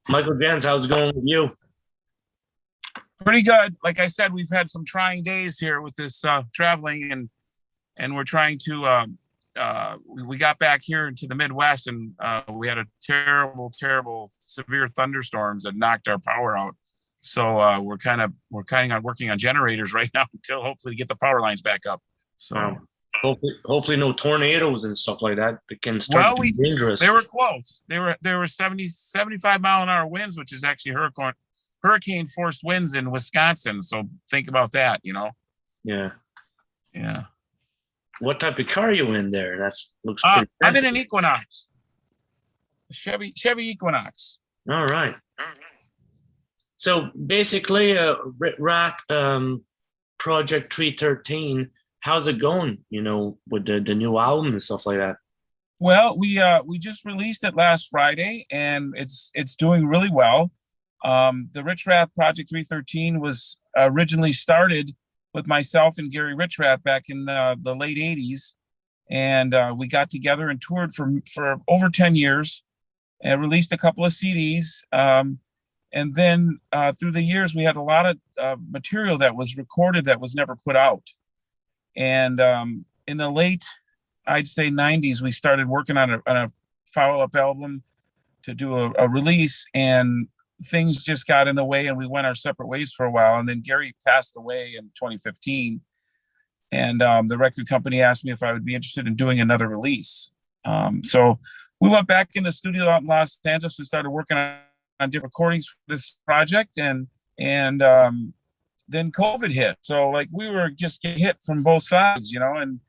Michael Jans, how's it going with you? Pretty good. Like I said, we've had some trying days here with this traveling, and we're trying to. We got back here into the Midwest, and we had a terrible, severe thunderstorms that knocked our power out. So we're kind of working on generators right now until hopefully get the power lines back up. So Um, hopefully no tornadoes and stuff like that. It can start well, getting we dangerous. they were close. They were 70 75 mile an hour winds, which is actually hurricane force winds in Wisconsin. So think about that. Yeah. Yeah. What type of car are you in there? That's looks pretty I'm in fancy. an Equinox, Chevy Equinox. All right. So basically, Rat Project 313. How's it going? With the new album and stuff like that. Well, we just released it last Friday, and it's doing really well. The Rich Rath Project 313 was originally started with myself and Gary Richrath back in the late '80s, and we got together and toured for over 10 years and released a couple of CDs. And then through the years, we had a lot of material that was recorded that was never put out. And in the late, I'd say '90s, we started working on a follow-up album to do a release, and things just got in the way, and we went our separate ways for a while. And then Gary passed away in 2015, and the record company asked me if I would be interested in doing another release. So we went back in the studio out in Los Angeles and started working on different recordings for this project, and then COVID hit. So like we were just getting hit from both sides, and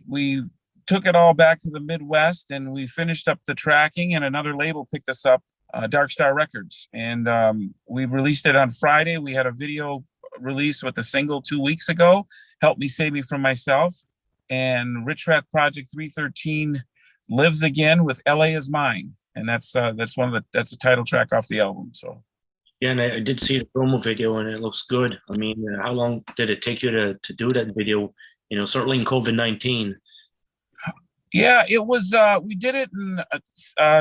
we took it all back to the Midwest, and we finished up the tracking, and another label picked us up, Dark Star Records, and we released it on Friday. We had a video release with the single 2 weeks ago, "Help Me Save Me From Myself," and Rich Rath Project 313 lives again with "LA Is Mine," and that's the title track off the album. So Yeah, and I did see the promo video, and it looks good. I mean, how long did it take you to do that video? Certainly in COVID-19. yeah, it was. We did it in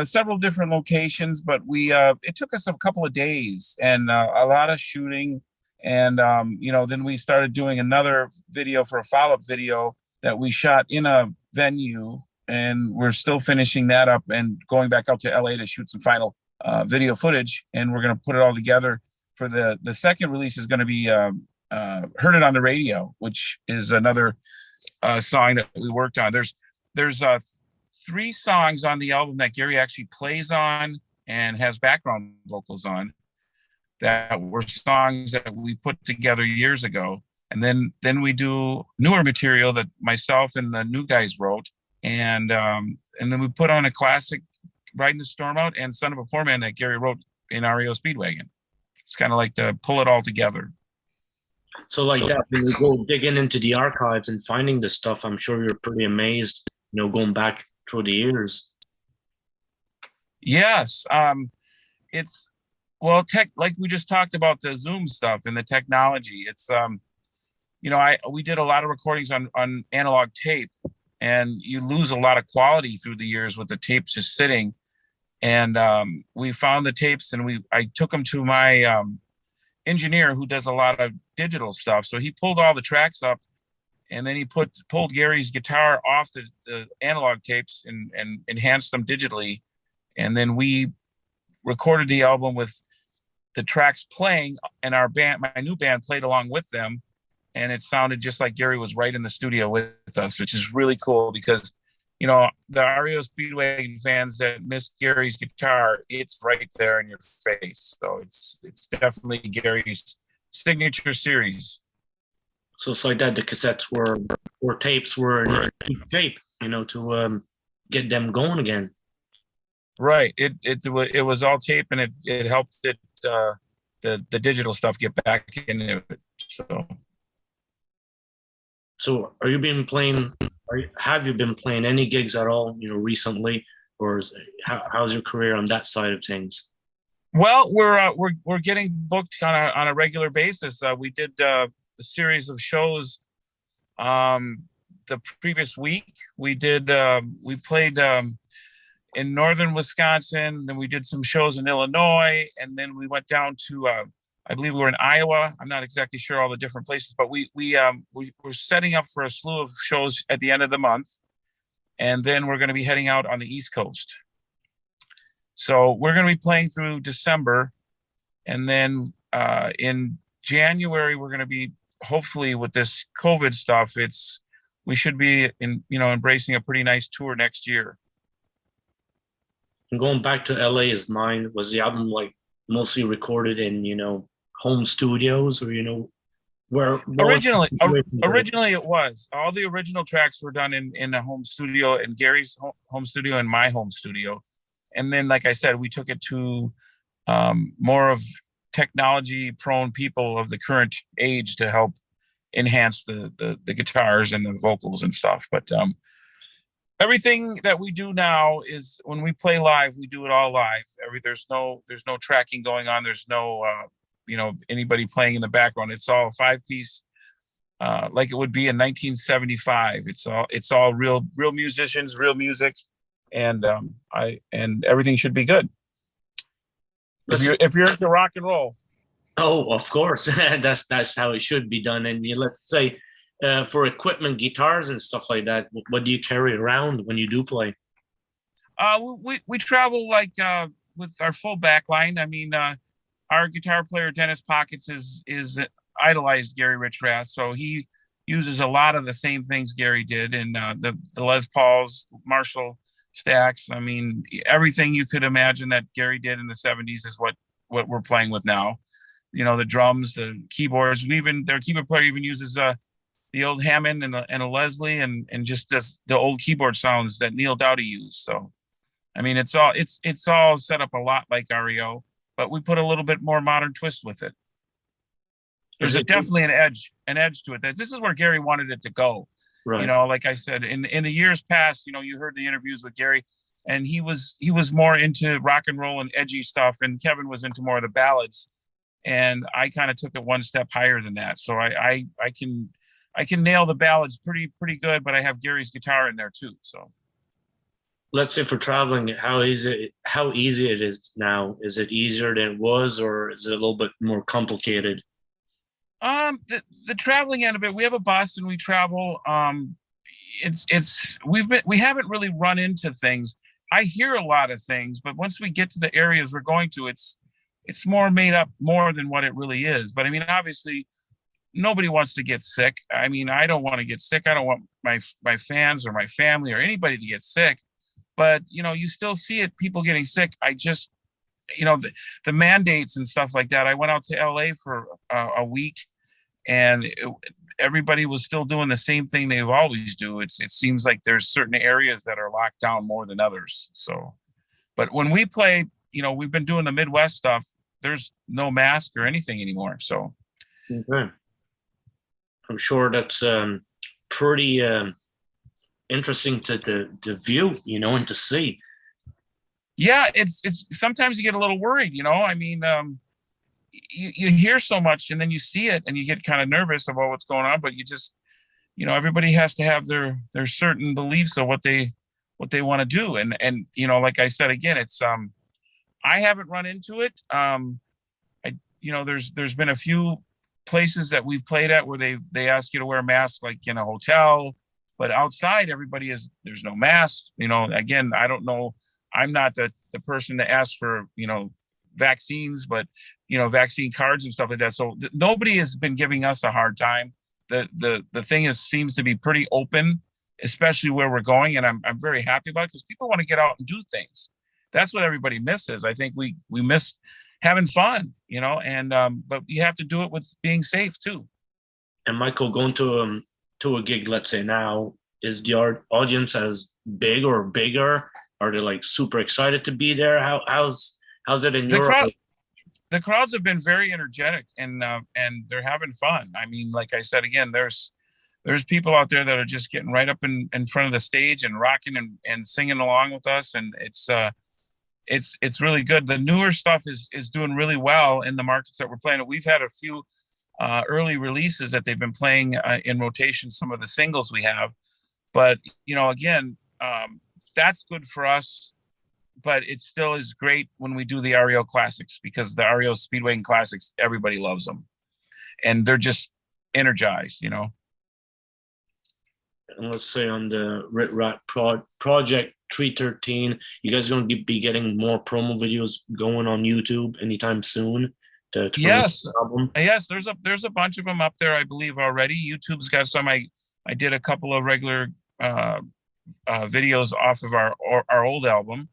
several different locations, but we it took us a couple of days and a lot of shooting, and then we started doing another video for a follow-up video that we shot in a venue, and we're still finishing that up and going back out to LA to shoot some final video footage, and we're going to put it all together for the second release. Is going to be "Heard It on the Radio," which is another song that we worked on. There's three songs on the album that Gary actually plays on and has background vocals on that were songs that we put together years ago. And then we do newer material that myself and the new guys wrote. And then we put on a classic, "Riding the Storm Out" and "Son of a Poor Man" that Gary wrote in REO Speedwagon. It's kind of like to pull it all together. So like that, when you go digging into the archives and finding this stuff, I'm sure you're pretty amazed, going back through the years. Yes. It's tech, like we just talked about the Zoom stuff and the technology. It's I we did a lot of recordings on analog tape, and you lose a lot of quality through the years with the tapes just sitting. And we found the tapes, and I took them to my engineer who does a lot of digital stuff. So he pulled all the tracks up, and then he pulled Gary's guitar off the analog tapes and enhanced them digitally. And then we recorded the album with the tracks playing, and my new band played along with them, and it sounded just like Gary was right in the studio with us, which is really cool because the REO Speedwagon fans that miss Gary's guitar, it's right there in your face. So it's definitely Gary's signature series. So it's like that. The cassettes were or tapes were in tape, to get them going again. Right. It was all tape, and it helped the digital stuff get back into it. So are you been playing? Have you been playing any gigs at all? Recently, or how's your career on that side of things? Well, we're getting booked on a regular basis. We did a series of shows the previous week. We played in northern Wisconsin. Then we did some shows in Illinois, and then we went down to I believe we were in Iowa. I'm not exactly sure all the different places, but we were setting up for a slew of shows at the end of the month, and then we're going to be heading out on the East Coast. So we're going to be playing through December, and then in January we're going to be, hopefully with this COVID stuff, we should be embracing a pretty nice tour next year. And going back to LA is mine. Was the album like mostly recorded in, home studios, or, where originally it was. All the original tracks were done in a home studio, in Gary's home studio and my home studio. And then, like I said, we took it to more of technology prone people of the current age to help enhance the guitars and the vocals and stuff. But everything that we do now is, when we play live, we do it all live. There's no tracking going on. There's no anybody playing in the background. It's all 5-piece, like it would be in 1975. It's all real musicians, real music, and everything should be good. If you're into rock and roll. Oh, of course, that's how it should be done. And let's say, for equipment, guitars and stuff like that, what do you carry around when you do play? We travel like with our full back line. I mean, our guitar player Dennis Pockets is idolized Gary Richrath, so he uses a lot of the same things Gary did, and the Les Pauls, Marshall stacks. I mean, everything you could imagine that Gary did in the 70s is what we're playing with now. The drums, the keyboards, and even their keyboard player even uses the old Hammond and a Leslie, and just the old keyboard sounds that Neil Doughty used. So, I mean, it's all set up a lot like REO, but we put a little bit more modern twist with it. There's definitely an edge to it. This is where Gary wanted it to go. Right. Like I said, in the years past, you heard the interviews with Gary, and he was more into rock and roll and edgy stuff, and Kevin was into more of the ballads, and I kind of took it one step higher than that. So I can nail the ballads pretty good, but I have Gary's guitar in there too. So let's say for traveling, how easy it is now? Is it easier than it was, or is it a little bit more complicated? The traveling end of it, we have a bus and we travel. We haven't really run into things. I hear a lot of things, but once we get to the areas we're going to, it's more made up more than what it really is. But I mean, obviously nobody wants to get sick. I mean, I don't want to get sick. I don't want my fans or my family or anybody to get sick, but you still see it, people getting sick. I just, the mandates and stuff like that. I went out to LA for a week, and everybody was still doing the same thing they always do. It seems like there's certain areas that are locked down more than others. So, but when we play, we've been doing the Midwest stuff. There's no mask or anything anymore. So, okay. I'm sure that's pretty interesting to view, and to see. Yeah, it's sometimes you get a little worried, I mean, you hear so much, and then you see it and you get kind of nervous about what's going on, but you just, everybody has to have their certain beliefs of what they want to do. And like I said, again, it's I haven't run into it. There's been a few places that we've played at where they ask you to wear a mask, like in a hotel, but outside there's no mask. Again, I don't know. I'm not the person to ask for, vaccines, but, vaccine cards and stuff like that. So nobody has been giving us a hard time. The thing seems to be pretty open, especially where we're going. And I'm very happy about it, because people want to get out and do things. That's what everybody misses. I think we miss having fun, and but you have to do it with being safe too. And Michael, going to a gig, let's say now, is the audience as big or bigger? Are they like super excited to be there? How's it in Europe? The crowds have been very energetic, and they're having fun. I mean, like I said, again, there's people out there that are just getting right up in front of the stage and rocking and singing along with us, and it's really good. The newer stuff is doing really well in the markets that we're playing. We've had a few early releases that they've been playing in rotation, some of the singles we have. But, again, that's good for us but it still is great when we do the REO Classics, because the REO Speedwagon Classics, everybody loves them, and they're just energized, you know. And let's say on the Rit Rat Project 313, you guys going to be getting more promo videos going on YouTube anytime soon to promote Yes, the album? yes. There's a bunch of them up there, I believe, already. YouTube's got some. I did a couple of regular videos off of our old album.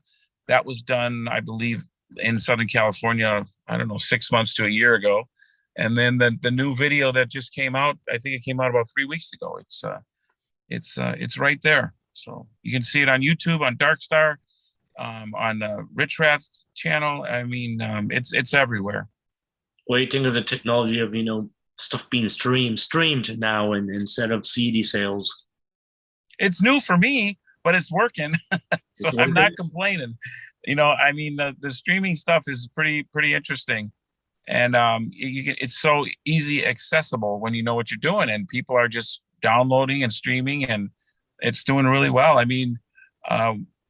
That was done, I believe, in Southern California. I don't know, 6 months to a year ago. And then the new video that just came out, I think it came out about 3 weeks ago. It's right there, so you can see it on YouTube, on Darkstar, on Rich Rat's channel. I mean, it's everywhere. What do you think of the technology of, stuff being streamed now, and instead of CD sales? It's new for me, but it's working. So It's I'm not working. complaining. I mean, the streaming stuff is pretty interesting, and it's so easy accessible when you know what you're doing, and people are just downloading and streaming, and it's doing really well. I mean,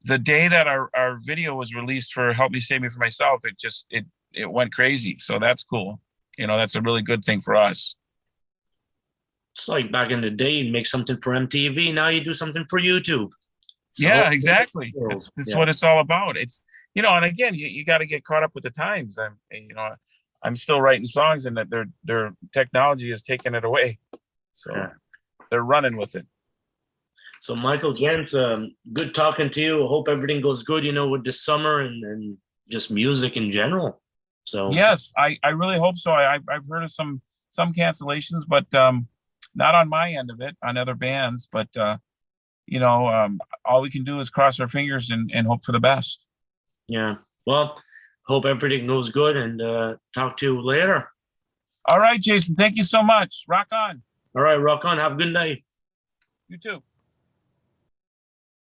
the day that our video was released for Help Me Save Me for Myself, it went crazy. So that's cool. That's a really good thing for us. It's like back in the day, you make something for MTV. Now you do something for YouTube. Yeah, exactly. World. It's Yeah. what it's all about. And again, you got to get caught up with the times. I'm still writing songs, and that their technology is taking it away. So Yeah. they're running with it. So Michael, again, good talking to you. I hope everything goes good, with the summer and just music in general. So Yes, I really hope so. I've heard of some cancellations, but not on my end of it, on other bands. But all we can do is cross our fingers and hope for the best. yeah. Well, hope everything goes good, and talk to you later. All right, Jason. Thank you so much. Rock on. All right, rock on. Have a good night. You too.